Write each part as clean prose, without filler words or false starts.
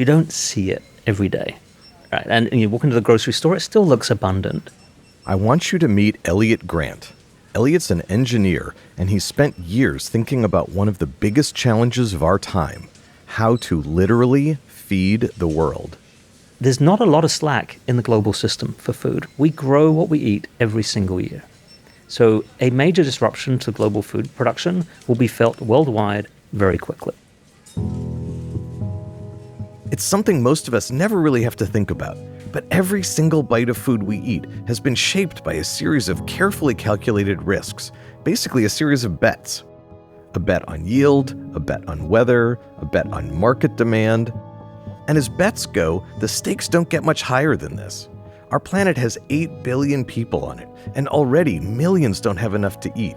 You don't see it every day. Right? And you walk into the grocery store, it still looks abundant. I want you to meet Elliot Grant. Elliot's an engineer, and he's spent years thinking about one of the biggest challenges of our time, how to literally feed the world. There's not a lot of slack in the global system for food. We grow what we eat every single year. So a major disruption to global food production will be felt worldwide very quickly. It's something most of us never really have to think about, but every single bite of food we eat has been shaped by a series of carefully calculated risks, basically a series of bets. A bet on yield, a bet on weather, a bet on market demand. And as bets go, the stakes don't get much higher than this. Our planet has 8 billion people on it, and already millions don't have enough to eat.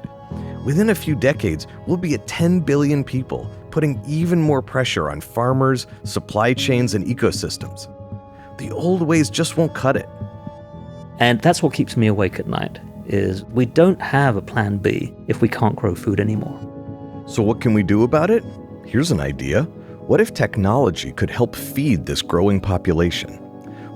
Within a few decades, we'll be at 10 billion people, putting even more pressure on farmers, supply chains, and ecosystems. The old ways just won't cut it. And that's what keeps me awake at night, is we don't have a plan B if we can't grow food anymore. So what can we do about it? Here's an idea. What if technology could help feed this growing population?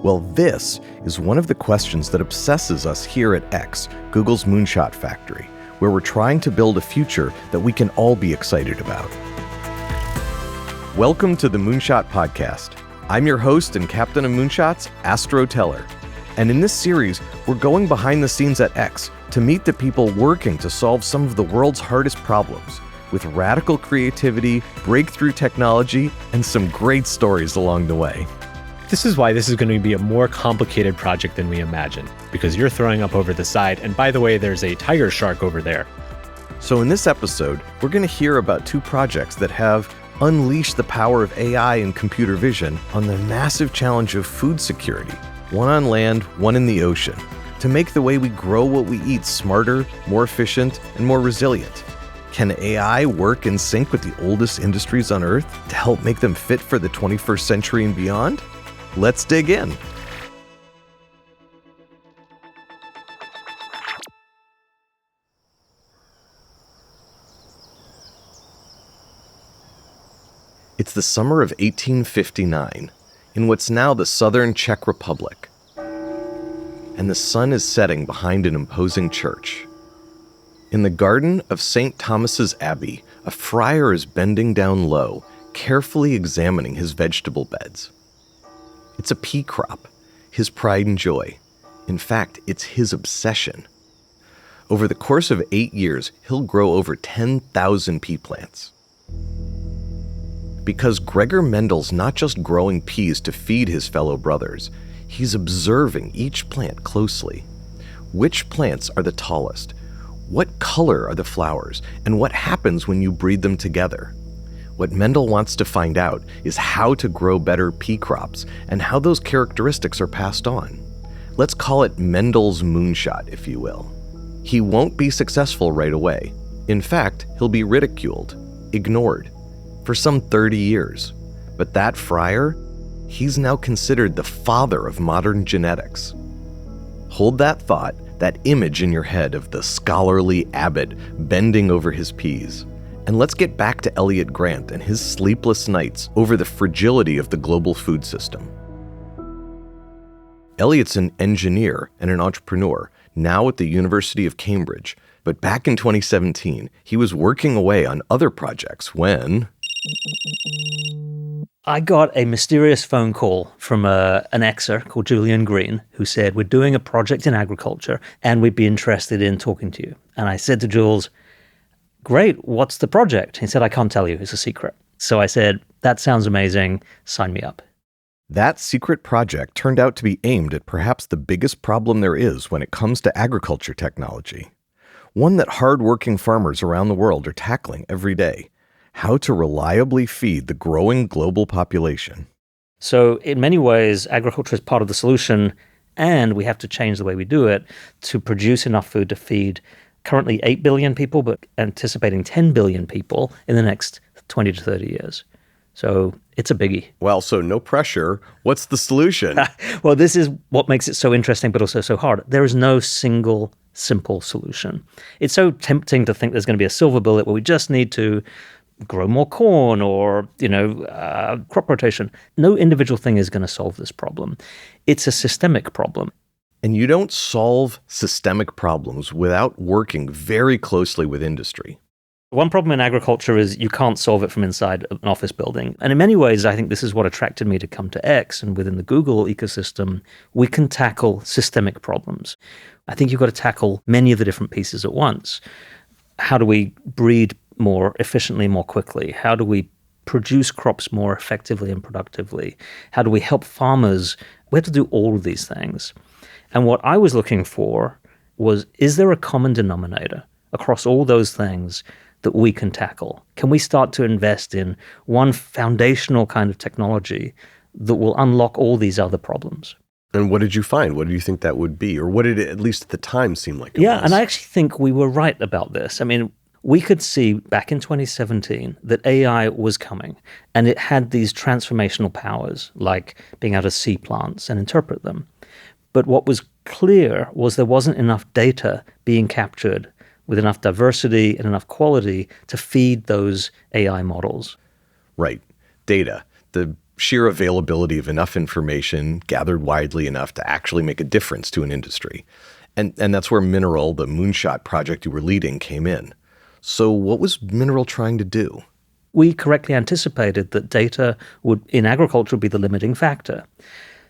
Well, this is one of the questions that obsesses us here at X, Google's Moonshot Factory, where we're trying to build a future that we can all be excited about. Welcome to the Moonshot Podcast. I'm your host and captain of Moonshots, Astro Teller. And in this series, we're going behind the scenes at X to meet the people working to solve some of the world's hardest problems, with radical creativity, breakthrough technology, and some great stories along the way. This is why this is going to be a more complicated project than we imagined, because you're throwing up over the side, and by the way, there's a tiger shark over there. So in this episode, we're going to hear about two projects that have unleashed the power of AI and computer vision on the massive challenge of food security, one on land, one in the ocean, to make the way we grow what we eat smarter, more efficient, and more resilient. Can AI work in sync with the oldest industries on Earth to help make them fit for the 21st century and beyond? Let's dig in. It's the summer of 1859, in what's now the southern Czech Republic. And the sun is setting behind an imposing church. In the garden of St. Thomas's Abbey, a friar is bending down low, carefully examining his vegetable beds. It's a pea crop, his pride and joy. In fact, it's his obsession. Over the course of 8 years, he'll grow over 10,000 pea plants. Because Gregor Mendel's not just growing peas to feed his fellow brothers, he's observing each plant closely. Which plants are the tallest? What color are the flowers? And what happens when you breed them together? What Mendel wants to find out is how to grow better pea crops and how those characteristics are passed on. Let's call it Mendel's moonshot, if you will. He won't be successful right away. In fact, he'll be ridiculed, ignored, for some 30 years. But that friar, he's now considered the father of modern genetics. Hold that thought, that image in your head of the scholarly abbot bending over his peas. And let's get back to Elliot Grant and his sleepless nights over the fragility of the global food system. Elliot's an engineer and an entrepreneur, now at the University of Cambridge. But back in 2017, he was working away on other projects when I got a mysterious phone call from an Xer called Julian Green, who said, we're doing a project in agriculture and we'd be interested in talking to you. And I said to Jules, great, what's the project? He said, I can't tell you, it's a secret. So I said, that sounds amazing, sign me up. That secret project turned out to be aimed at perhaps the biggest problem there is when it comes to agriculture technology. One that hard-working farmers around the world are tackling every day. How to reliably feed the growing global population. So in many ways, agriculture is part of the solution, and we have to change the way we do it to produce enough food to feed currently 8 billion people, but anticipating 10 billion people in the next 20 to 30 years. So it's a biggie. Well, so no pressure. What's the solution? Well, this is what makes it so interesting, but also so hard. There is no single simple solution. It's so tempting to think there's going to be a silver bullet where we just need to grow more corn or, crop rotation. No individual thing is going to solve this problem. It's a systemic problem. And you don't solve systemic problems without working very closely with industry. One problem in agriculture is you can't solve it from inside an office building. And in many ways, I think this is what attracted me to come to X. And within the Google ecosystem, we can tackle systemic problems. I think you've got to tackle many of the different pieces at once. How do we breed more efficiently, more quickly? How do we produce crops more effectively and productively? How do we help farmers? We have to do all of these things. And what I was looking for was, is there a common denominator across all those things that we can tackle? Can we start to invest in one foundational kind of technology that will unlock all these other problems? And what did you find? What do you think that would be? Or what did it, at least at the time, seem like it was? And I actually think we were right about this. I mean, we could see back in 2017 that AI was coming, and it had these transformational powers, like being able to see plants and interpret them. But what was clear was there wasn't enough data being captured with enough diversity and enough quality to feed those AI models. Right. Data. The sheer availability of enough information gathered widely enough to actually make a difference to an industry. And that's where Mineral, the Moonshot project you were leading, came in. So what was Mineral trying to do? We correctly anticipated that data would, in agriculture, be the limiting factor.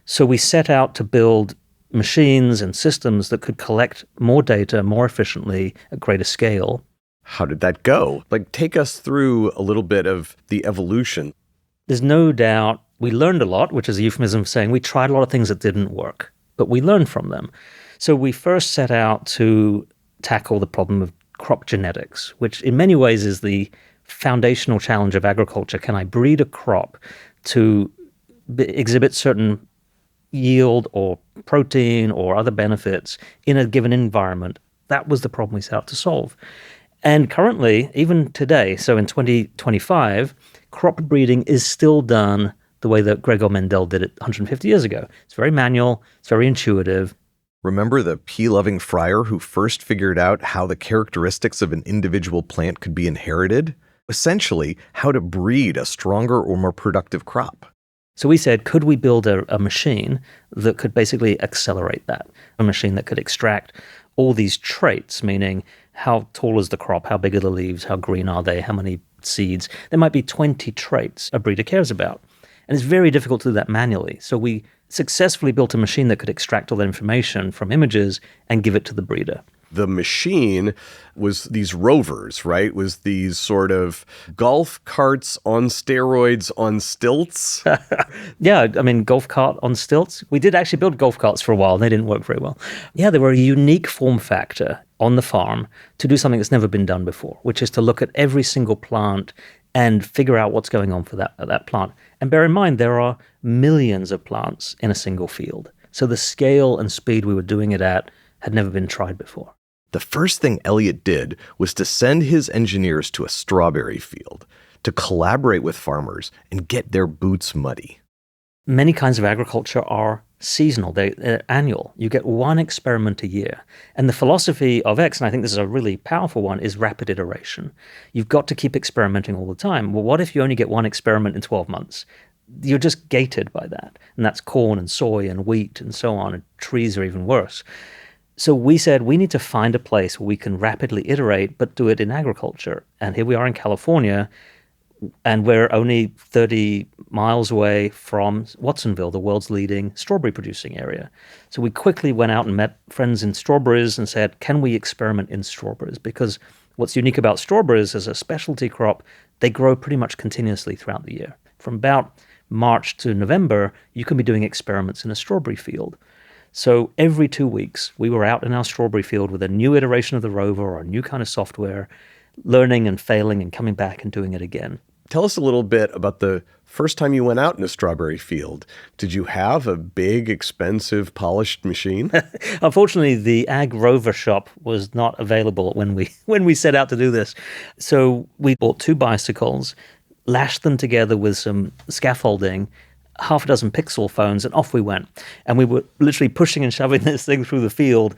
So we set out to build machines and systems that could collect more data more efficiently at greater scale. How did that go? Take us through a little bit of the evolution. There's no doubt we learned a lot, which is a euphemism for saying we tried a lot of things that didn't work, but we learned from them. So we first set out to tackle the problem of crop genetics, which in many ways is the foundational challenge of agriculture. Can I breed a crop to exhibit certain yield or protein or other benefits in a given environment? That was the problem we set out to solve. And currently, even today, so in 2025, crop breeding is still done the way that Gregor Mendel did it 150 years ago. It's very manual, it's very intuitive. Remember the pea-loving friar who first figured out how the characteristics of an individual plant could be inherited? Essentially, how to breed a stronger or more productive crop. So we said, could we build a machine that could basically accelerate that? A machine that could extract all these traits, meaning how tall is the crop, how big are the leaves, how green are they, how many seeds. There might be 20 traits a breeder cares about. And it's very difficult to do that manually. So we successfully built a machine that could extract all that information from images and give it to the breeder. The machine was these rovers, right? Was these sort of golf carts on steroids on stilts? Yeah, I mean, golf cart on stilts. We did actually build golf carts for a while. They didn't work very well. Yeah, they were a unique form factor on the farm to do something that's never been done before, which is to look at every single plant and figure out what's going on for that plant. And bear in mind, there are millions of plants in a single field. So the scale and speed we were doing it at had never been tried before. The first thing Elliot did was to send his engineers to a strawberry field to collaborate with farmers and get their boots muddy. Many kinds of agriculture are seasonal, they're annual. You get one experiment a year. And the philosophy of X, and I think this is a really powerful one, is rapid iteration. You've got to keep experimenting all the time. Well, what if you only get one experiment in 12 months? You're just gated by that. And that's corn and soy and wheat and so on, and trees are even worse. So we said we need to find a place where we can rapidly iterate, but do it in agriculture. And here we are in California, and we're only 30 miles away from Watsonville, the world's leading strawberry producing area. So we quickly went out and met friends in strawberries and said, can we experiment in strawberries? Because what's unique about strawberries as a specialty crop, they grow pretty much continuously throughout the year. From about March to November, you can be doing experiments in a strawberry field. So every 2 weeks, we were out in our strawberry field with a new iteration of the rover or a new kind of software, learning and failing and coming back and doing it again. Tell us a little bit about the first time you went out in a strawberry field. Did you have a big, expensive, polished machine? Unfortunately, the Ag Rover shop was not available when we set out to do this. So we bought 2 bicycles, lashed them together with some scaffolding, half a dozen Pixel phones, and off we went. And we were literally pushing and shoving this thing through the field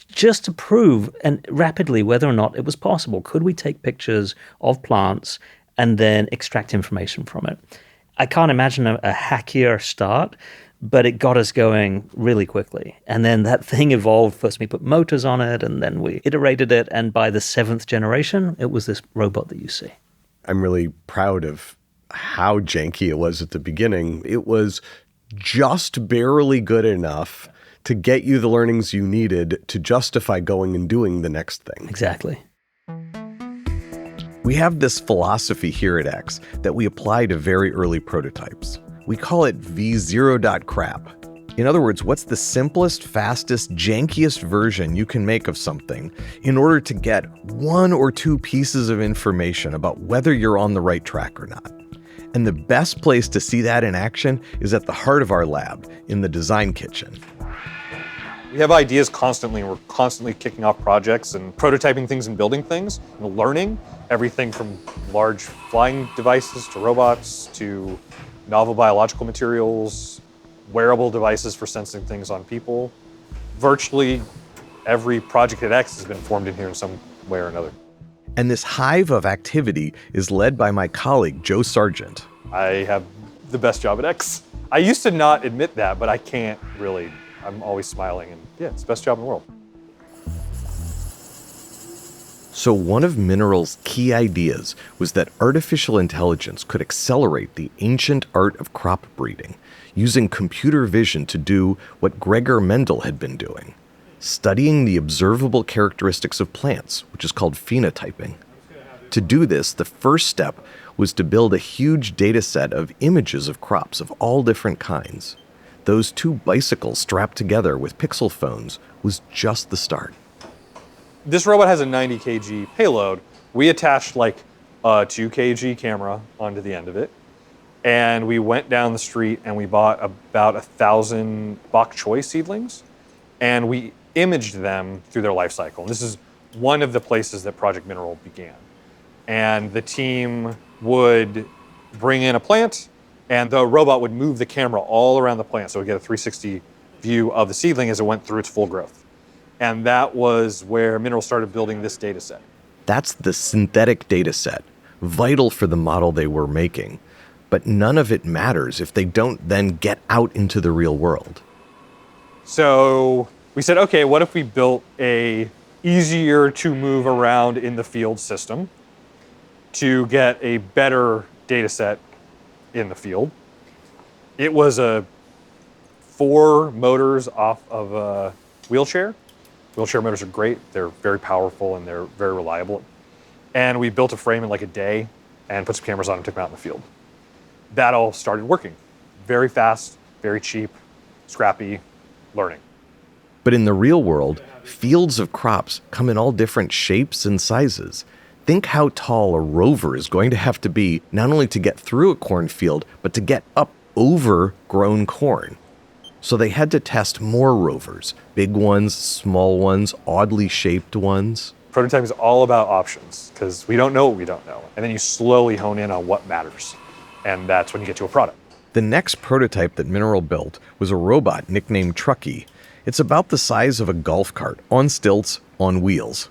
just to prove and rapidly whether or not it was possible. Could we take pictures of plants and then extract information from it. I can't imagine a hackier start, but it got us going really quickly. And then that thing evolved. First, we put motors on it, and then we iterated it. And by the 7th generation, it was this robot that you see. I'm really proud of how janky it was at the beginning. It was just barely good enough to get you the learnings you needed to justify going and doing the next thing. Exactly. We have this philosophy here at X that we apply to very early prototypes. We call it V0.crap. In other words, what's the simplest, fastest, jankiest version you can make of something in order to get 1 or 2 pieces of information about whether you're on the right track or not? And the best place to see that in action is at the heart of our lab, in the design kitchen. We have ideas constantly, and we're constantly kicking off projects and prototyping things and building things and learning everything from large flying devices to robots to novel biological materials, wearable devices for sensing things on people. Virtually every project at X has been formed in here in some way or another. And this hive of activity is led by my colleague, Joe Sargent. I have the best job at X. I used to not admit that, but I can't really. I'm always smiling, and yeah, it's the best job in the world. So one of Mineral's key ideas was that artificial intelligence could accelerate the ancient art of crop breeding, using computer vision to do what Gregor Mendel had been doing, studying the observable characteristics of plants, which is called phenotyping. To do this, the first step was to build a huge data set of images of crops of all different kinds. Those 2 bicycles strapped together with pixel phones was just the start. This robot has a 90 kg payload. We attached like a 2 kg camera onto the end of it. And we went down the street and we bought about 1,000 bok choy seedlings. And we imaged them through their life cycle. And this is one of the places that Project Mineral began. And the team would bring in a plant, and the robot would move the camera all around the plant so we get a 360 view of the seedling as it went through its full growth. And that was where Mineral started building this data set. That's the synthetic data set, vital for the model they were making. But none of it matters if they don't then get out into the real world. So we said, okay, what if we built a easier to move around in the field system to get a better data set in the field? It was 4 motors off of a wheelchair. Wheelchair motors are great. They're very powerful and they're very reliable. And we built a frame in like a day and put some cameras on and took them out in the field. That all started working. Very fast, very cheap, scrappy, learning. But in the real world, fields of crops come in all different shapes and sizes. Think how tall a rover is going to have to be, not only to get through a cornfield, but to get up over grown corn. So they had to test more rovers, big ones, small ones, oddly shaped ones. Prototyping is all about options, because we don't know what we don't know. And then you slowly hone in on what matters. And that's when you get to a product. The next prototype that Mineral built was a robot nicknamed Truckee. It's about the size of a golf cart, on stilts, on wheels.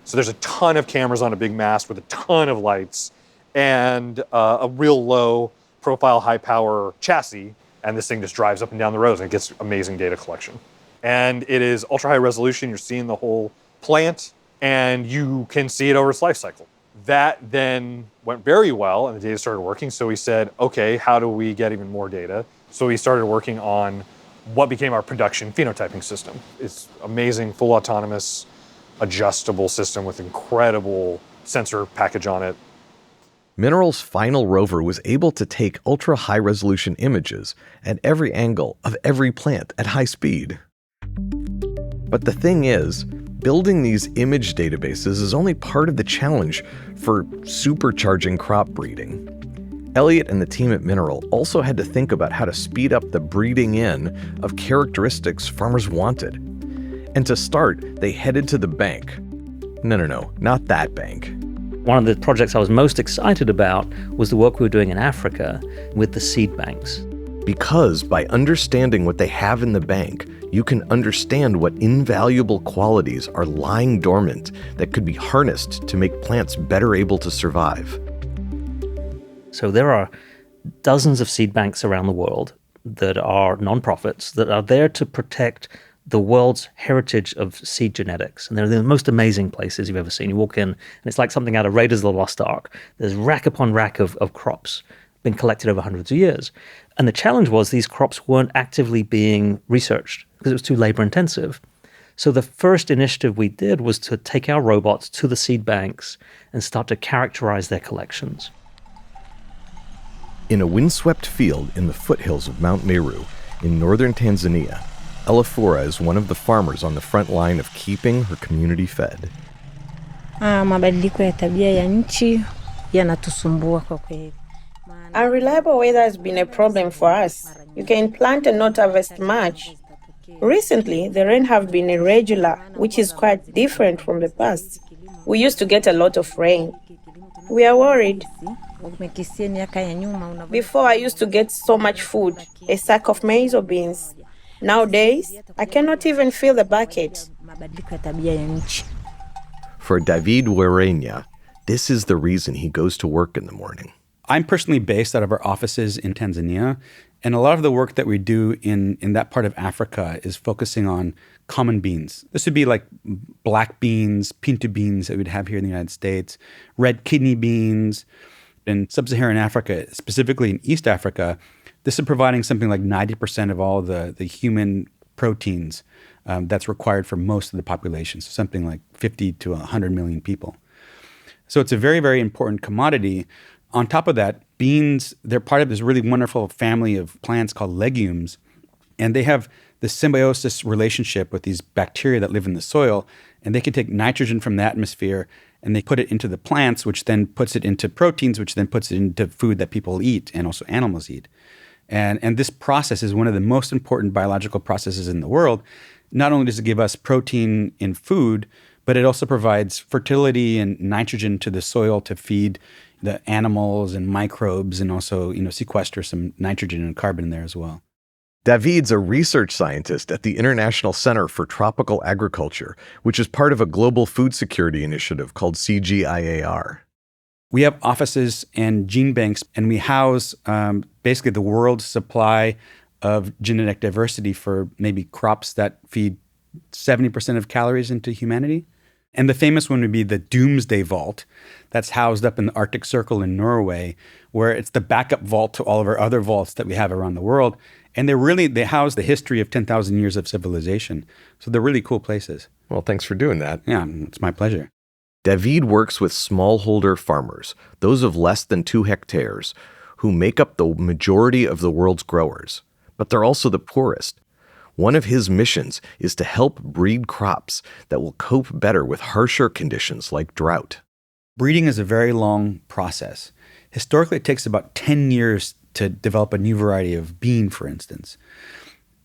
So there's a ton of cameras on a big mast with a ton of lights and a real low profile, high power chassis. And this thing just drives up and down the roads and it gets amazing data collection. And it is ultra high resolution. You're seeing the whole plant and you can see it over its life cycle. That then went very well and the data started working. So we said, okay, how do we get even more data? So we started working on what became our production phenotyping system. It's amazing, full autonomous, adjustable system with incredible sensor package on it. Mineral's final rover was able to take ultra-high-resolution images at every angle of every plant at high speed. But the thing is, building these image databases is only part of the challenge for supercharging crop breeding. Elliot and the team at Mineral also had to think about how to speed up the breeding in of characteristics farmers wanted. And to start, they headed to the bank. No, not that bank. One of the projects I was most excited about was the work we were doing in Africa with the seed banks. Because by understanding what they have in the bank, you can understand what invaluable qualities are lying dormant that could be harnessed to make plants better able to survive. So there are dozens of seed banks around the world that are nonprofits that are there to protect the world's heritage of seed genetics. And they're the most amazing places you've ever seen. You walk in, and it's like something out of Raiders of the Lost Ark. There's rack upon rack of crops been collected over hundreds of years. And the challenge was these crops weren't actively being researched because it was too labor intensive. So the first initiative we did was to take our robots to the seed banks and start to characterize their collections. In a windswept field in the foothills of Mount Meru in northern Tanzania, Elafora is one of the farmers on the front line of keeping her community fed. Mabadiliko ya tabia ya nchi yanatusumbua kwa kweli. Unreliable weather has been a problem for us. You can plant and not harvest much. Recently, the rain have been irregular, which is quite different from the past. We used to get a lot of rain. We are worried. Before, I used to get so much food, a sack of maize or beans. Nowadays, I cannot even fill the bucket. For David Werenya, this is the reason he goes to work in the morning. I'm personally based out of our offices in Tanzania, and a lot of the work that we do in that part of Africa is focusing on common beans. This would be like black beans, pinto beans that we'd have here in the United States, red kidney beans. In sub-Saharan Africa, specifically in East Africa, this is providing something like 90% of all the human proteins that's required for most of the population, so something like 50 to 100 million people. So it's a very, very important commodity. On top of that, beans, they're part of this really wonderful family of plants called legumes, and they have this symbiosis relationship with these bacteria that live in the soil, and they can take nitrogen from the atmosphere and they put it into the plants, which then puts it into proteins, which then puts it into food that people eat and also animals eat. And this process is one of the most important biological processes in the world. Not only does it give us protein in food, but it also provides fertility and nitrogen to the soil to feed the animals and microbes, and also, sequester some nitrogen and carbon in there as well. David's a research scientist at the International Center for Tropical Agriculture, which is part of a global food security initiative called CGIAR. We have offices and gene banks, and we house basically the world's supply of genetic diversity for maybe crops that feed 70% of calories into humanity. And the famous one would be the Doomsday Vault that's housed up in the Arctic Circle in Norway, where it's the backup vault to all of our other vaults that we have around the world. And they house the history of 10,000 years of civilization. So they're really cool places. Well, thanks for doing that. Yeah, it's my pleasure. David works with smallholder farmers, those of less than 2 hectares, who make up the majority of the world's growers. But they're also the poorest. One of his missions is to help breed crops that will cope better with harsher conditions like drought. Breeding is a very long process. Historically, it takes about 10 years to develop a new variety of bean, for instance.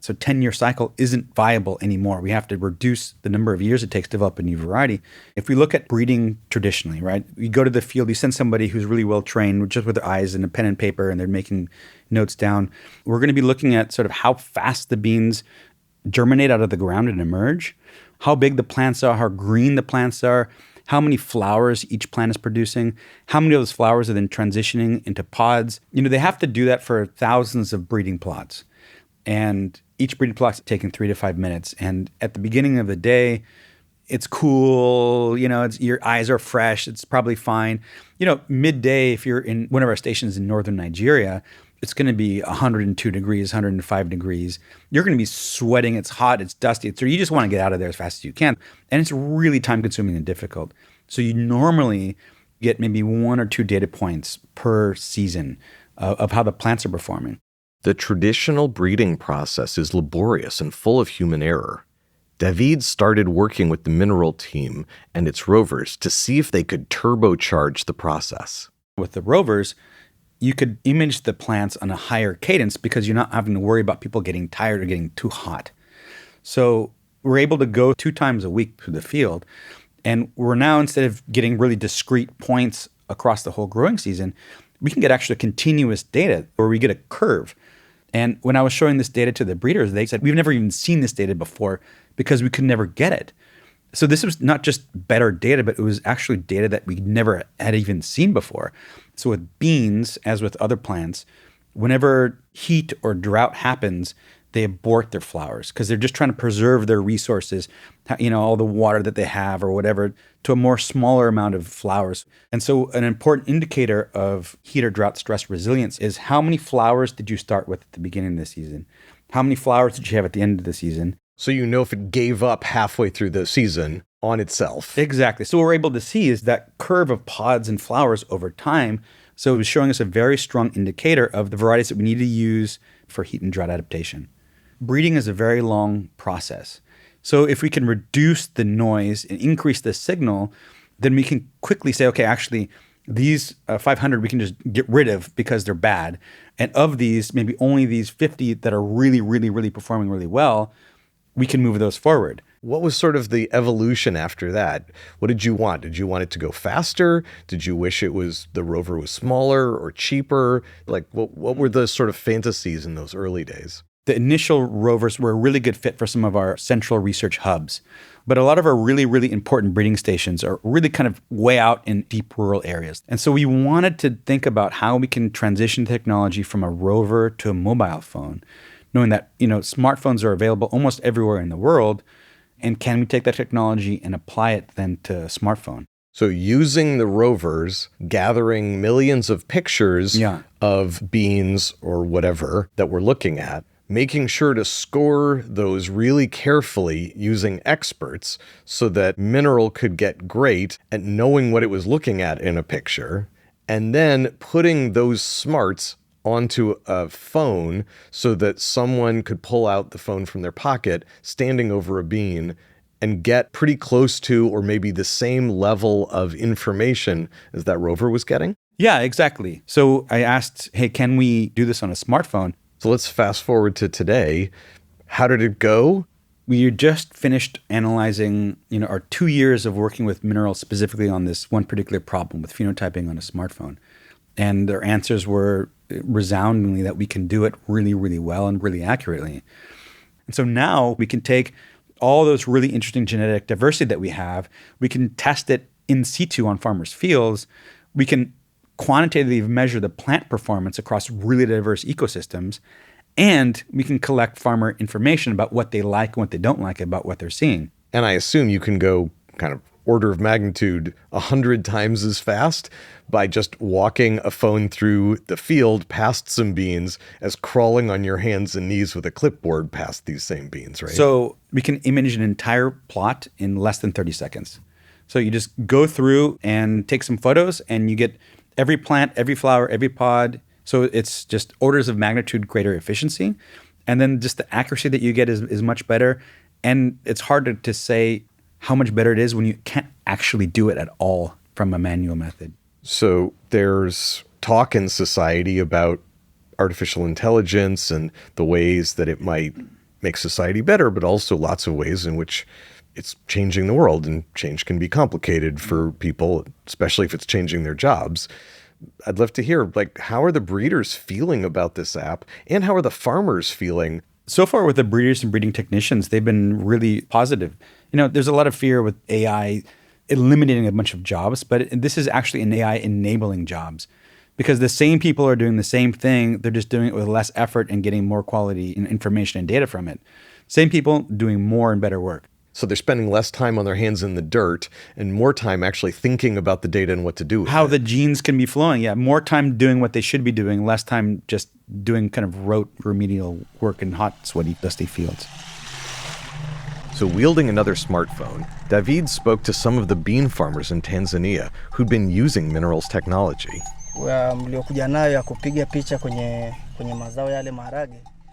So 10-year cycle isn't viable anymore. We have to reduce the number of years it takes to develop a new variety. If we look at breeding traditionally, right, you go to the field, you send somebody who's really well trained, just with their eyes and a pen and paper, and they're making notes down. We're going to be looking at sort of how fast the beans germinate out of the ground and emerge, how big the plants are, how green the plants are, how many flowers each plant is producing, how many of those flowers are then transitioning into pods. They have to do that for thousands of breeding plots. And each breeding plot is taking 3 to 5 minutes. And at the beginning of the day, it's cool, your eyes are fresh, it's probably fine. Midday, if you're in one of our stations in northern Nigeria, it's going to be 102 degrees, 105 degrees. You're going to be sweating. It's hot. It's dusty. So you just want to get out of there as fast as you can. And it's really time-consuming and difficult. So you normally get maybe 1 or 2 data points per season of how the plants are performing. The traditional breeding process is laborious and full of human error. David started working with the mineral team and its rovers to see if they could turbocharge the process. With the rovers, you could image the plants on a higher cadence because you're not having to worry about people getting tired or getting too hot. So we're able to go 2 times a week to the field. And we're now, instead of getting really discrete points across the whole growing season, we can get actually continuous data where we get a curve. And when I was showing this data to the breeders, they said, we've never even seen this data before because we could never get it. So this was not just better data, but it was actually data that we never had even seen before. So with beans, as with other plants, whenever heat or drought happens, they abort their flowers because they're just trying to preserve their resources, all the water that they have or whatever, to a more smaller amount of flowers. And so an important indicator of heat or drought stress resilience is how many flowers did you start with at the beginning of the season? How many flowers did you have at the end of the season? So you know if it gave up halfway through the season on itself. Exactly. So what we're able to see is that curve of pods and flowers over time. So it was showing us a very strong indicator of the varieties that we need to use for heat and drought adaptation. Breeding is a very long process. So if we can reduce the noise and increase the signal, then we can quickly say, okay, actually, these 500 we can just get rid of because they're bad. And of these, maybe only these 50 that are really, really, really performing really well, we can move those forward. What was sort of the evolution after that? What did you want? Did you want it to go faster? Did you wish the rover was smaller or cheaper? Like, what were the sort of fantasies in those early days? The initial rovers were a really good fit for some of our central research hubs. But a lot of our really, really important breeding stations are really kind of way out in deep rural areas. And so we wanted to think about how we can transition technology from a rover to a mobile phone, knowing that, smartphones are available almost everywhere in the world. And can we take that technology and apply it then to a smartphone? So using the rovers, gathering millions of pictures of beans or whatever that we're looking at, making sure to score those really carefully using experts so that Mineral could get great at knowing what it was looking at in a picture, and then putting those smarts onto a phone so that someone could pull out the phone from their pocket, standing over a bean, and get pretty close to or maybe the same level of information as that rover was getting? Yeah, exactly. So I asked, hey, can we do this on a smartphone? So let's fast forward to today. How did it go? We just finished analyzing, our 2 years of working with Mineral specifically on this one particular problem with phenotyping on a smartphone. And their answers were resoundingly that we can do it really, really well and really accurately. And so now we can take all those really interesting genetic diversity that we have, we can test it in situ on farmers' fields, we can quantitatively measure the plant performance across really diverse ecosystems, and we can collect farmer information about what they like and what they don't like about what they're seeing. And I assume you can go kind of order of magnitude 100 times as fast by just walking a phone through the field past some beans as crawling on your hands and knees with a clipboard past these same beans, right? So we can image an entire plot in less than 30 seconds. So you just go through and take some photos and you get every plant, every flower, every pod. So it's just orders of magnitude greater efficiency. And then just the accuracy that you get is much better. And it's hard to say how much better it is when you can't actually do it at all from a manual method. So there's talk in society about artificial intelligence and the ways that it might make society better, but also lots of ways in which it's changing the world, and change can be complicated for people, especially if it's changing their jobs. I'd love to hear, how are the breeders feeling about this app, and how are the farmers feeling? So far with the breeders and breeding technicians, they've been really positive. There's a lot of fear with AI eliminating a bunch of jobs, but this is actually an AI enabling jobs, because the same people are doing the same thing. They're just doing it with less effort and getting more quality information and data from it. Same people doing more and better work. So they're spending less time on their hands in the dirt and more time actually thinking about the data and what to do with how it. The genes can be flowing. Yeah, more time doing what they should be doing, less time just doing kind of rote remedial work in hot, sweaty, dusty fields. So wielding another smartphone, David spoke to some of the bean farmers in Tanzania who'd been using Mineral's technology.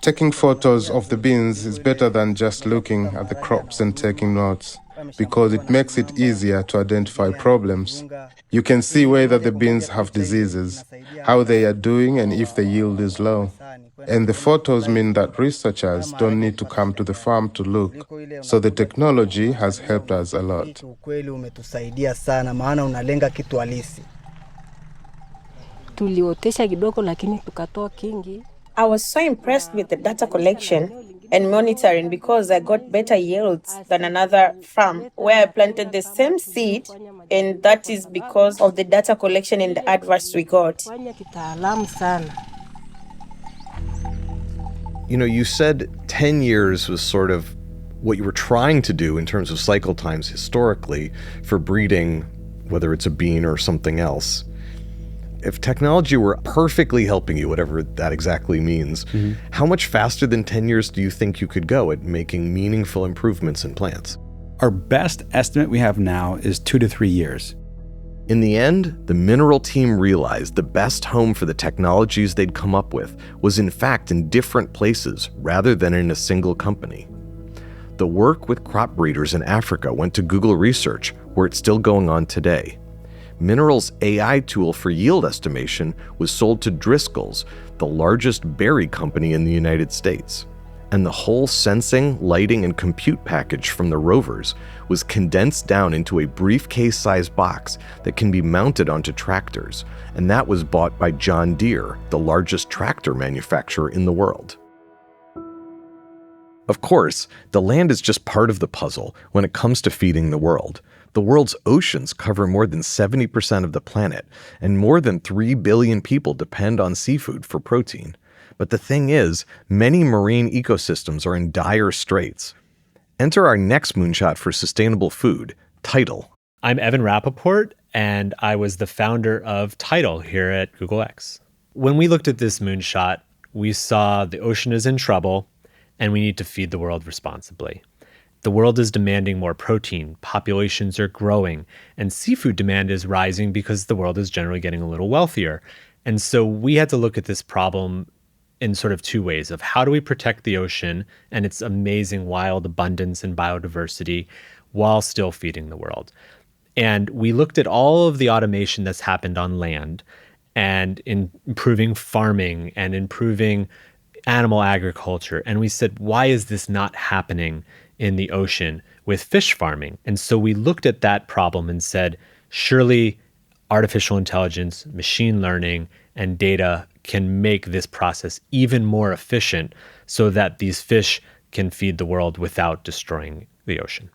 Taking photos of the beans is better than just looking at the crops and taking notes, because it makes it easier to identify problems. You can see whether the beans have diseases, how they are doing, and if the yield is low. And the photos mean that researchers don't need to come to the farm to look. So the technology has helped us a lot. I was so impressed with the data collection. and monitoring because I got better yields than another farm where I planted the same seed, and that is because of the data collection and the advice we got. You know, you said 10 years was sort of what you were trying to do in terms of cycle times historically for breeding, whether it's a bean or something else. If technology were perfectly helping you, whatever that exactly means, how much faster than 10 years do you think you could go at making meaningful improvements in plants? Our best estimate we have now is 2 to 3 years. In the end, the mineral team realized the best home for the technologies they'd come up with was in fact in different places rather than in a single company. The work with crop breeders in Africa went to Google Research, where it's still going on today. Mineral's AI tool for yield estimation was sold to Driscoll's, the largest berry company in the United States. And the whole sensing, lighting, and compute package from the rovers was condensed down into a briefcase-sized box that can be mounted onto tractors, and that was bought by John Deere, the largest tractor manufacturer in the world. Of course, the land is just part of the puzzle when it comes to feeding the world. The world's oceans cover more than 70% of the planet, and more than 3 billion people depend on seafood for protein. But the thing is, many marine ecosystems are in dire straits. Enter our next moonshot for sustainable food, Tidal. I'm Evan Rappaport, and I was the founder of Tidal here at Google X. When we looked at this moonshot, we saw the ocean is in trouble, and we need to feed the world responsibly. The world is demanding more protein, populations are growing, and seafood demand is rising because the world is generally getting a little wealthier. And so we had to look at this problem in sort of two ways of how do we protect the ocean and its amazing wild abundance and biodiversity while still feeding the world. And we looked at all of the automation that's happened on land and in improving farming and improving animal agriculture. And we said, why is this not happening in the ocean with fish farming? And so we looked at that problem and said, surely artificial intelligence, machine learning, and data can make this process even more efficient so that these fish can feed the world without destroying the ocean.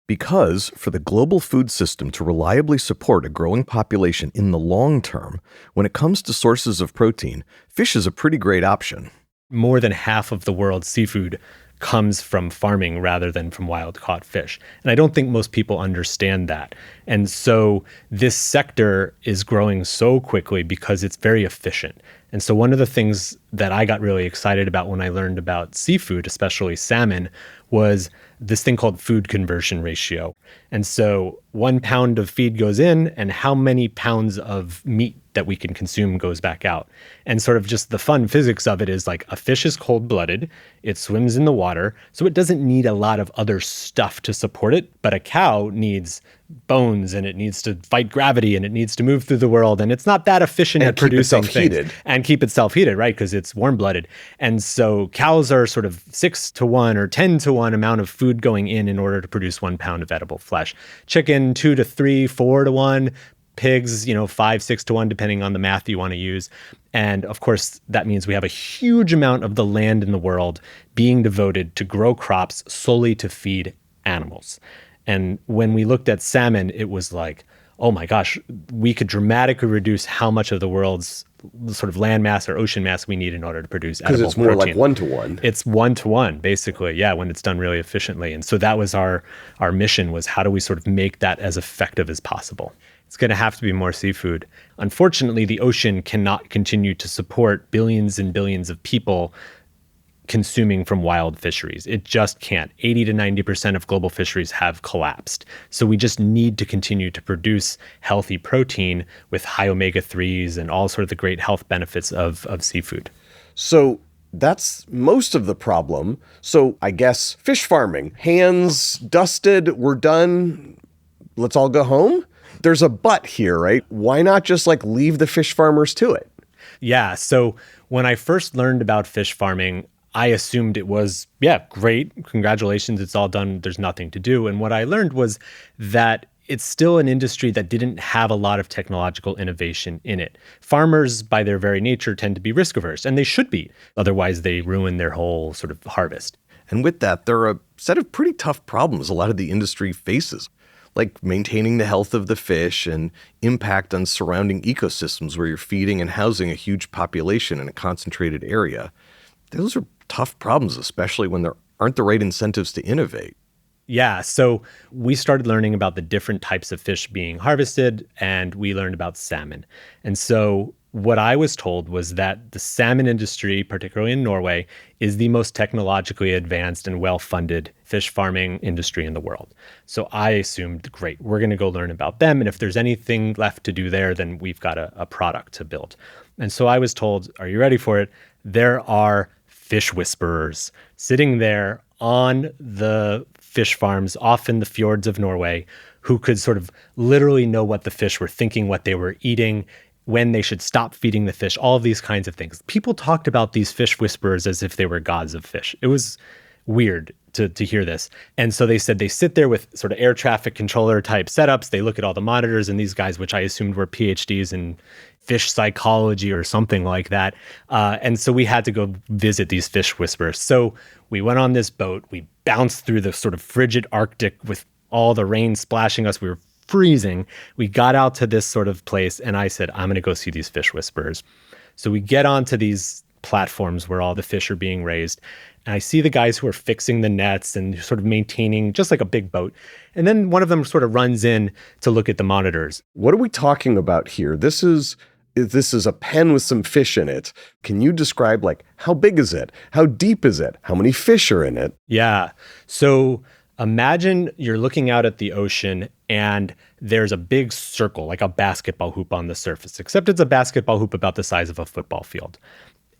Because for the global food system to reliably support a growing population in the long term, when it comes to sources of protein, fish is a pretty great option. More than half of the world's seafood comes from farming rather than from wild-caught fish. And I don't think most people understand that. And so this sector is growing so quickly because it's very efficient. And so one of the things that I got really excited about when I learned about seafood, especially salmon, was this thing called food conversion ratio. And so 1 pound of feed goes in and how many pounds of meat that we can consume goes back out. And sort of just the fun physics of it is like a fish is cold-blooded, it swims in the water, so it doesn't need a lot of other stuff to support it, but a cow needs bones and it needs to fight gravity and it needs to move through the world, and it's not that efficient at producing things. And keep itself heated, right? Because it's warm-blooded. And so cows are sort of 6 to 1 or 10 to 1 amount of food going in order to produce 1 pound of edible flesh. Chicken, 2 to 3, 4 to 1. Pigs, 5, 6 to 1, depending on the math you want to use. And of course, that means we have a huge amount of the land in the world being devoted to grow crops solely to feed animals. And when we looked at salmon, it was like, oh my gosh, we could dramatically reduce how much of the world's sort of land mass or ocean mass we need in order to produce edible protein. Because it's more like 1 to 1. It's 1 to 1, basically, yeah, when it's done really efficiently. And so that was our mission, was how do we sort of make that as effective as possible? It's going to have to be more seafood. Unfortunately, the ocean cannot continue to support billions and billions of people consuming from wild fisheries. It just can't. 80 to 90% of global fisheries have collapsed. So we just need to continue to produce healthy protein with high omega-3s and all sort of the great health benefits of seafood. So that's most of the problem. So I guess fish farming, hands dusted, we're done, let's all go home? There's a but here, right? Why not just leave the fish farmers to it? Yeah. So when I first learned about fish farming, I assumed it was, great. Congratulations. It's all done. There's nothing to do. And what I learned was that it's still an industry that didn't have a lot of technological innovation in it. Farmers, by their very nature, tend to be risk averse, and they should be. Otherwise, they ruin their whole sort of harvest. And with that, there are a set of pretty tough problems a lot of the industry faces, like maintaining the health of the fish and impact on surrounding ecosystems where you're feeding and housing a huge population in a concentrated area. Those are tough problems, especially when there aren't the right incentives to innovate. Yeah, so we started learning about the different types of fish being harvested, and we learned about salmon. And so what I was told was that the salmon industry, particularly in Norway, is the most technologically advanced and well-funded fish farming industry in the world. So I assumed, great, we're going to go learn about them. And if there's anything left to do there, then we've got a product to build. And so I was told, are you ready for it? There are fish whisperers sitting there on the fish farms off in the fjords of Norway who could sort of literally know what the fish were thinking, what they were eating, when they should stop feeding the fish, all of these kinds of things. People talked about these fish whisperers as if they were gods of fish. It was weird to hear this. And so they said they sit there with sort of air traffic controller type setups. They look at all the monitors, and these guys, which I assumed were PhDs in fish psychology or something like that. And so we had to go visit these fish whisperers. So we went on this boat. We bounced through the sort of frigid Arctic with all the rain splashing us. We were freezing. We got out to this sort of place, and I said, I'm going to go see these fish whisperers. So we get onto these platforms where all the fish are being raised, and I see the guys who are fixing the nets and sort of maintaining, just like a big boat. And then one of them sort of runs in to look at the monitors. What are we talking about here? This is a pen with some fish in it. Can you describe, like, how big is it? How deep is it? How many fish are in it? Yeah. So imagine you're looking out at the ocean and there's a big circle, like a basketball hoop on the surface, except it's a basketball hoop about the size of a football field.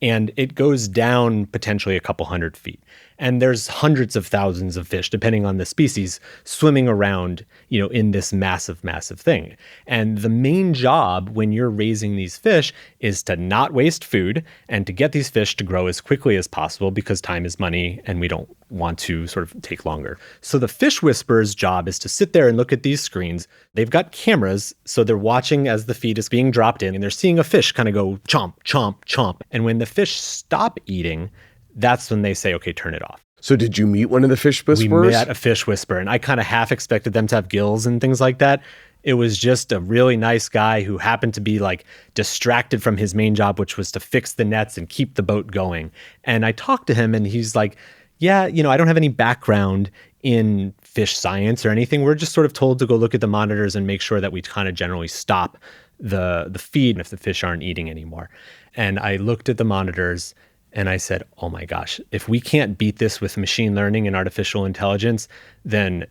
And it goes down potentially a couple 100 feet. And there's hundreds of thousands of fish, depending on the species, swimming around, in this massive, massive thing. And the main job when you're raising these fish is to not waste food and to get these fish to grow as quickly as possible, because time is money and we don't want to sort of take longer. So the fish whisperer's job is to sit there and look at these screens. They've got cameras, so they're watching as the feed is being dropped in, and they're seeing a fish kind of go chomp, chomp, chomp. And when the fish stop eating, that's when they say, okay, turn it off. So did you meet one of the fish whisperers? We met a fish whisperer, and I kind of half expected them to have gills and things like that. It was just a really nice guy who happened to be like distracted from his main job, which was to fix the nets and keep the boat going. And I talked to him, and he's like, yeah, I don't have any background in fish science or anything. We're just sort of told to go look at the monitors and make sure that we kind of generally stop the feed if the fish aren't eating anymore. And I looked at the monitors and I said, oh my gosh, if we can't beat this with machine learning and artificial intelligence, then,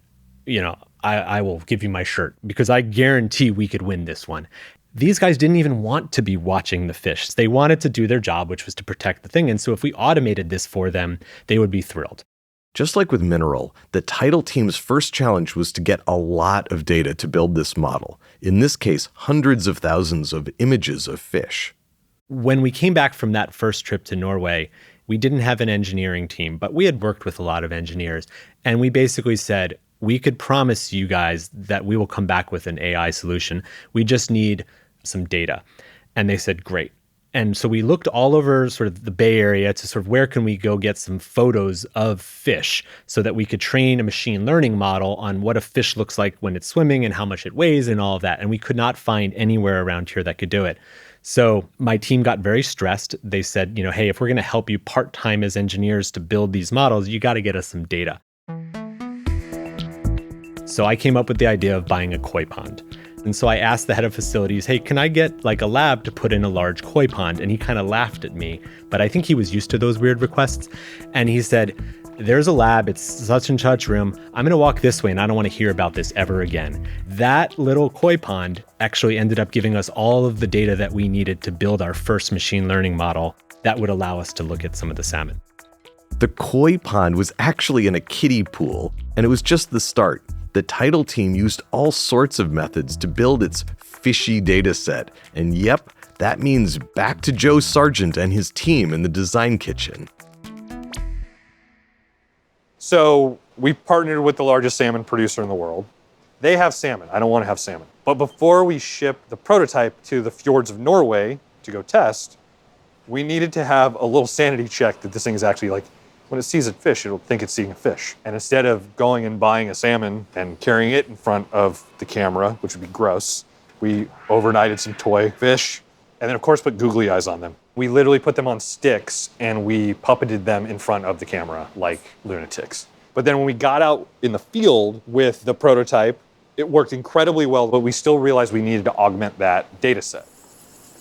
I will give you my shirt, because I guarantee we could win this one. These guys didn't even want to be watching the fish. They wanted to do their job, which was to protect the thing. And so if we automated this for them, they would be thrilled. Just like with Mineral, the Tidal team's first challenge was to get a lot of data to build this model. In this case, hundreds of thousands of images of fish. When we came back from that first trip to Norway, we didn't have an engineering team, but we had worked with a lot of engineers. And we basically said, we could promise you guys that we will come back with an AI solution. We just need some data. And they said, great. And so we looked all over sort of the Bay Area to sort of where can we go get some photos of fish so that we could train a machine learning model on what a fish looks like when it's swimming and how much it weighs and all of that. And we could not find anywhere around here that could do it. So my team got very stressed. They said, hey, if we're going to help you part-time as engineers to build these models, you got to get us some data. So I came up with the idea of buying a koi pond. And so I asked the head of facilities, hey, can I get like a lab to put in a large koi pond? And he kind of laughed at me, but I think he was used to those weird requests. And he said, there's a lab, it's such and such room. I'm going to walk this way and I don't want to hear about this ever again. That little koi pond actually ended up giving us all of the data that we needed to build our first machine learning model that would allow us to look at some of the salmon. The koi pond was actually in a kiddie pool, and it was just the start. The Tidal team used all sorts of methods to build its fishy data set. And yep, that means back to Joe Sargent and his team in the design kitchen. So we partnered with the largest salmon producer in the world. They have salmon. I don't want to have salmon. But before we ship the prototype to the fjords of Norway to go test, we needed to have a little sanity check that this thing is actually like When it sees a fish, it'll think it's seeing a fish. And instead of going and buying a salmon and carrying it in front of the camera, which would be gross, we overnighted some toy fish and then, of course, put googly eyes on them. We literally put them on sticks and we puppeted them in front of the camera like lunatics. But then when we got out in the field with the prototype, it worked incredibly well, but we still realized we needed to augment that data set.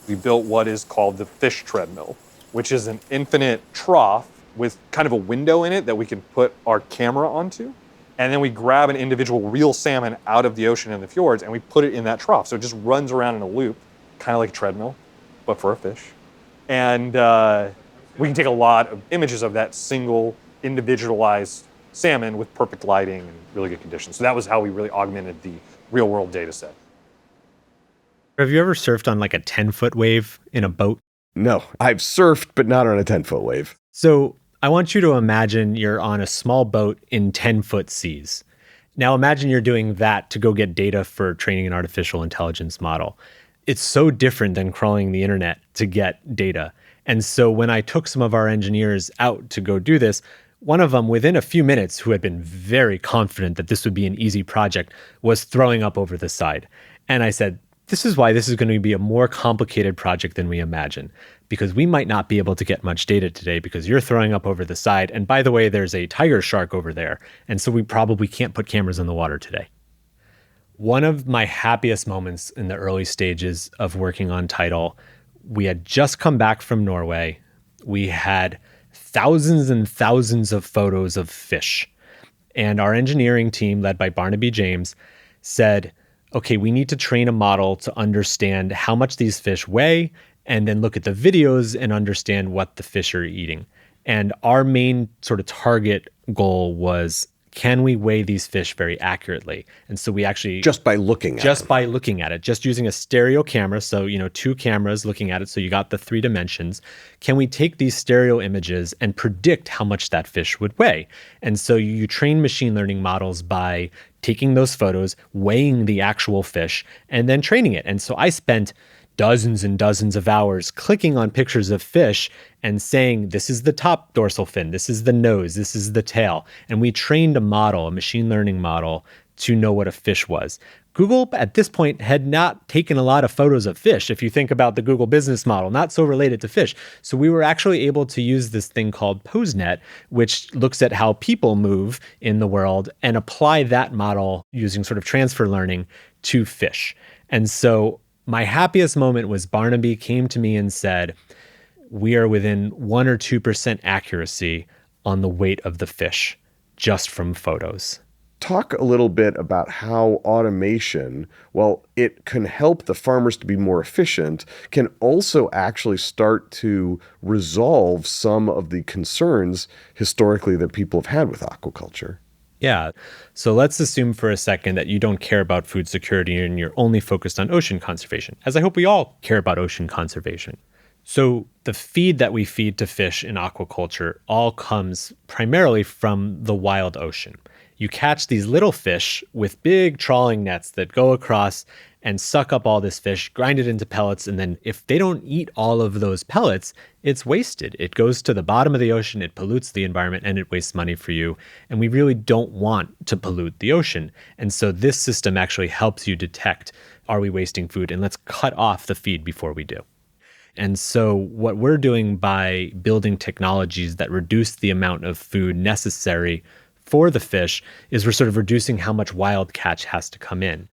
We built what is called the fish treadmill, which is an infinite trough with kind of a window in it that we can put our camera onto. And then we grab an individual real salmon out of the ocean and the fjords and we put it in that trough. So it just runs around in a loop, kind of like a treadmill, but for a fish. And we can take a lot of images of that single individualized salmon with perfect lighting and really good conditions. So that was how we really augmented the real world data set. Have you ever surfed on like a 10-foot wave in a boat? No, I've surfed, but not on a 10-foot wave. So I want you to imagine you're on a small boat in 10-foot seas. Now imagine you're doing that to go get data for training an artificial intelligence model. It's so different than crawling the internet to get data. And so when I took some of our engineers out to go do this, one of them, within a few minutes, who had been very confident that this would be an easy project, was throwing up over the side. And I said, this is why this is going to be a more complicated project than we imagine, because we might not be able to get much data today because you're throwing up over the side. And by the way, there's a tiger shark over there. And so we probably can't put cameras in the water today. One of my happiest moments in the early stages of working on Tidal, we had just come back from Norway. We had thousands and thousands of photos of fish. And our engineering team, led by Barnaby James, said, okay, we need to train a model to understand how much these fish weigh and then look at the videos and understand what the fish are eating. And our main sort of target goal was, can we weigh these fish very accurately? And so we actually... Just by looking at it, just using a stereo camera. So, two cameras looking at it. So you got the 3 dimensions. Can we take these stereo images and predict how much that fish would weigh? And so you train machine learning models by taking those photos, weighing the actual fish, and then training it. And so I spent dozens and dozens of hours clicking on pictures of fish and saying, this is the top dorsal fin, this is the nose, this is the tail. And we trained a model, a machine learning model, to know what a fish was. Google at this point had not taken a lot of photos of fish. If you think about the Google business model, not so related to fish. So we were actually able to use this thing called PoseNet, which looks at how people move in the world and apply that model using sort of transfer learning to fish. And so my happiest moment was Barnaby came to me and said, we are within 1 or 2% accuracy on the weight of the fish just from photos. Talk a little bit about how automation, while it can help the farmers to be more efficient, can also actually start to resolve some of the concerns historically that people have had with aquaculture. Yeah. So let's assume for a second that you don't care about food security and you're only focused on ocean conservation, as I hope we all care about ocean conservation. So the feed that we feed to fish in aquaculture all comes primarily from the wild ocean. You catch these little fish with big trawling nets that go across and suck up all this fish, grind it into pellets, and then if they don't eat all of those pellets, it's wasted. It goes to the bottom of the ocean, it pollutes the environment, and it wastes money for you. And we really don't want to pollute the ocean. And so this system actually helps you detect, are we wasting food? And let's cut off the feed before we do. And so what we're doing by building technologies that reduce the amount of food necessary for the fish is we're sort of reducing how much wild catch has to come in.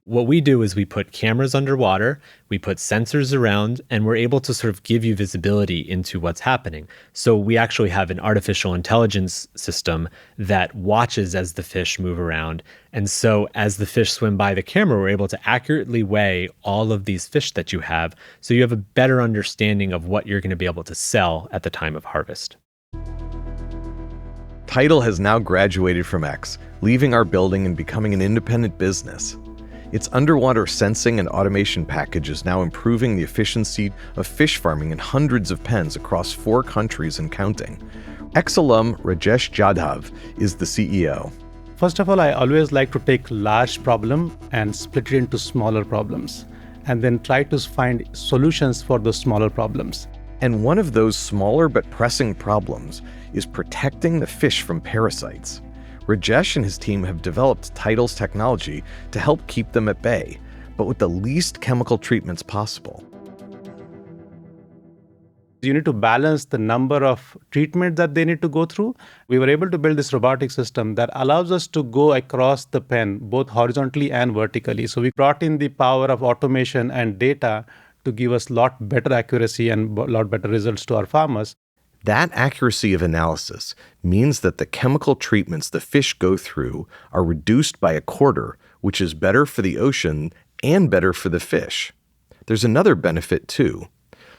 What we do is we put cameras underwater, we put sensors around, and we're able to sort of give you visibility into what's happening. So we actually have an artificial intelligence system that watches as the fish move around. And so as the fish swim by the camera, we're able to accurately weigh all of these fish that you have, so you have a better understanding of what you're going to be able to sell at the time of harvest. Tidal has now graduated from X, leaving our building and becoming an independent business. Its underwater sensing and automation package is now improving the efficiency of fish farming in hundreds of pens across 4 countries and counting. X alum Rajesh Jadhav is the CEO. First of all, I always like to take large problem and split it into smaller problems, and then try to find solutions for those smaller problems. And one of those smaller but pressing problems is protecting the fish from parasites. Rajesh and his team have developed Tidal's technology to help keep them at bay, but with the least chemical treatments possible. You need to balance the number of treatments that they need to go through. We were able to build this robotic system that allows us to go across the pen, both horizontally and vertically. So we brought in the power of automation and data to give us a lot better accuracy and a lot better results to our farmers. That accuracy of analysis means that the chemical treatments the fish go through are reduced by a quarter, which is better for the ocean and better for the fish. There's another benefit too.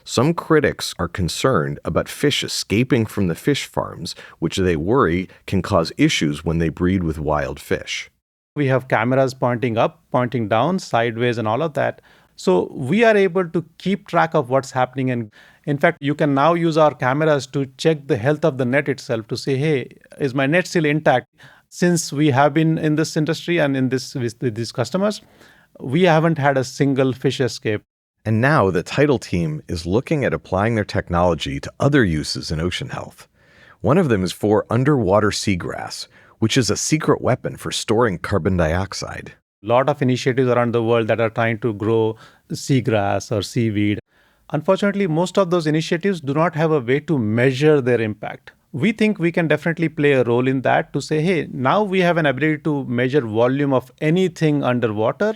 Some critics are concerned about fish escaping from the fish farms, which they worry can cause issues when they breed with wild fish. We have cameras pointing up, pointing down, sideways, and all of that. So we are able to keep track of what's happening. And in fact, you can now use our cameras to check the health of the net itself to say, hey, is my net still intact? Since we have been in this industry and in this with these customers, we haven't had a single fish escape. And now the Tidal team is looking at applying their technology to other uses in ocean health. One of them is for underwater seagrass, which is a secret weapon for storing carbon dioxide. A lot of initiatives around the world that are trying to grow seagrass or seaweed. Unfortunately, most of those initiatives do not have a way to measure their impact. We think we can definitely play a role in that to say, hey, now we have an ability to measure volume of anything underwater.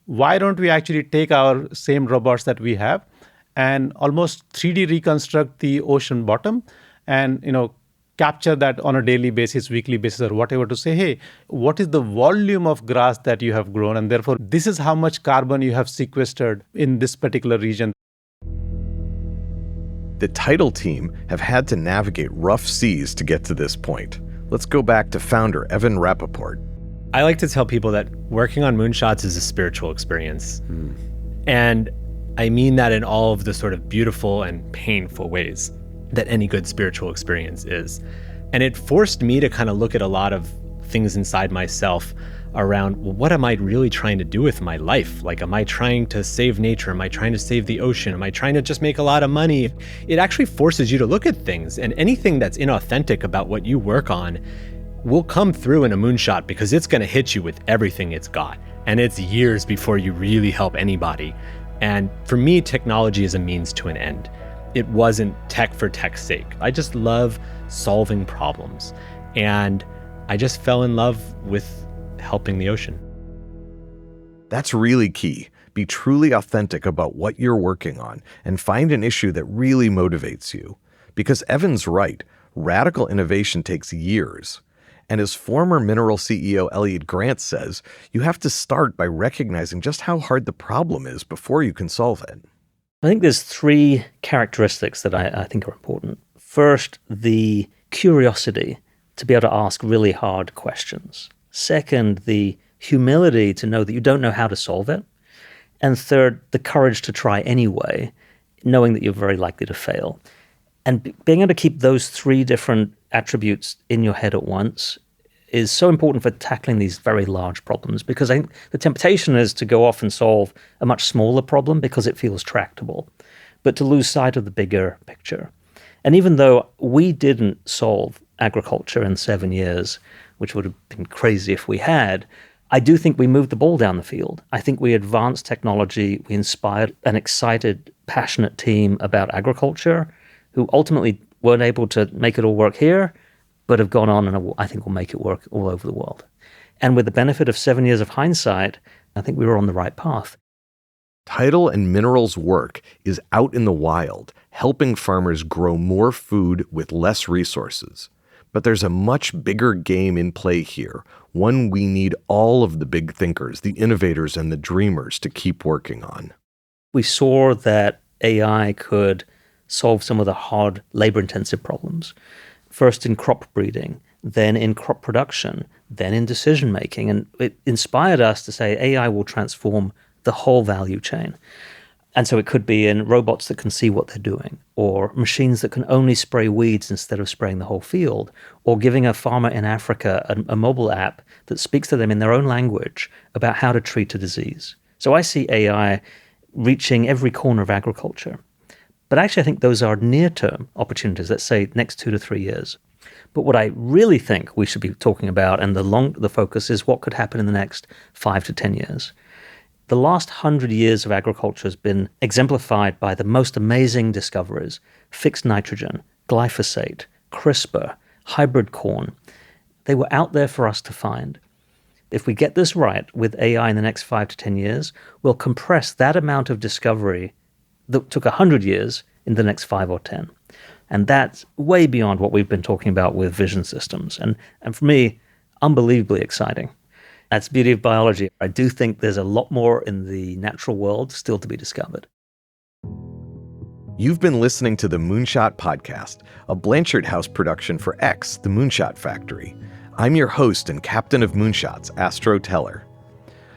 Why don't we actually take our same robots that we have and almost 3D reconstruct the ocean bottom and, capture that on a daily basis, weekly basis, or whatever to say, hey, what is the volume of grass that you have grown? And therefore, this is how much carbon you have sequestered in this particular region. The Tidal team have had to navigate rough seas to get to this point. Let's go back to founder Evan Rappaport. I like to tell people that working on moonshots is a spiritual experience. And I mean that in all of the sort of beautiful and painful ways that any good spiritual experience is. And it forced me to kind of look at a lot of things inside myself around, well, what am I really trying to do with my life? Like, am I trying to save nature? Am I trying to save the ocean? Am I trying to just make a lot of money? It actually forces you to look at things, and anything that's inauthentic about what you work on will come through in a moonshot because it's going to hit you with everything it's got. And it's years before you really help anybody. And for me, technology is a means to an end. It wasn't tech for tech's sake. I just love solving problems. And I just fell in love with helping the ocean. That's really key. Be truly authentic about what you're working on and find an issue that really motivates you. Because Evan's right, radical innovation takes years. And as former Mineral CEO Elliot Grant says, you have to start by recognizing just how hard the problem is before you can solve it. I think there's three characteristics that I think are important. First, the curiosity to be able to ask really hard questions. Second, the humility to know that you don't know how to solve it. And third, the courage to try anyway, knowing that you're very likely to fail. And being able to keep those three different attributes in your head at once is so important for tackling these very large problems, because I think the temptation is to go off and solve a much smaller problem because it feels tractable, but to lose sight of the bigger picture. And even though we didn't solve agriculture in 7 years, which would have been crazy if we had, I do think we moved the ball down the field. I think we advanced technology, we inspired an excited, passionate team about agriculture who ultimately weren't able to make it all work here, but have gone on and I think will make it work all over the world. And with the benefit of 7 years of hindsight, I think we were on the right path. Tidal and Mineral's work is out in the wild, helping farmers grow more food with less resources. But there's a much bigger game in play here, one we need all of the big thinkers, the innovators, and the dreamers to keep working on. We saw that AI could solve some of the hard, labor-intensive problems. First in crop breeding, then in crop production, then in decision-making. And it inspired us to say AI will transform the whole value chain. And so it could be in robots that can see what they're doing, or machines that can only spray weeds instead of spraying the whole field, or giving a farmer in Africa a mobile app that speaks to them in their own language about how to treat a disease. So I see AI reaching every corner of agriculture. But actually, I think those are near-term opportunities, let's say next 2 to 3 years. But what I really think we should be talking about, and the focus is what could happen in the next 5 to 10 years. The last 100 years of agriculture has been exemplified by the most amazing discoveries: fixed nitrogen, glyphosate, CRISPR, hybrid corn. They were out there for us to find. If we get this right with AI in the next 5 to 10 years, we'll compress that amount of discovery that took 100 years in the next 5 or 10. And that's way beyond what we've been talking about with vision systems. And for me, unbelievably exciting. That's the beauty of biology. I do think there's a lot more in the natural world still to be discovered. You've been listening to the Moonshot Podcast, a Blanchard House production for X, the Moonshot Factory. I'm your host and captain of Moonshots, Astro Teller.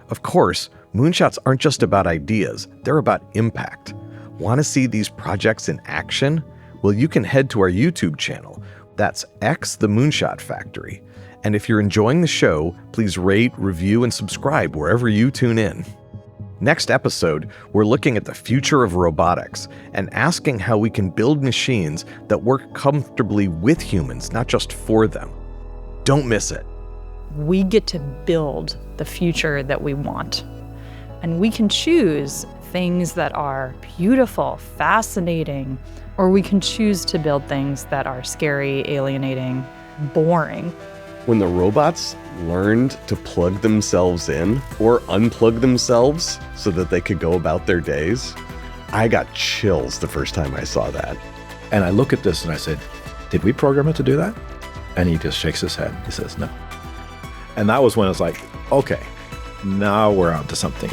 Of course, moonshots aren't just about ideas, they're about impact. Want to see these projects in action? Well, you can head to our YouTube channel. That's X, the Moonshot Factory. And if you're enjoying the show, please rate, review, and subscribe wherever you tune in. Next episode, we're looking at the future of robotics and asking how we can build machines that work comfortably with humans, not just for them. Don't miss it. We get to build the future that we want. And we can choose things that are beautiful, fascinating, or we can choose to build things that are scary, alienating, boring. When the robots learned to plug themselves in or unplug themselves so that they could go about their days, I got chills the first time I saw that. And I look at this and I said, did we program it to do that? And he just shakes his head. He says, no. And that was when it's like, okay, now we're on to something.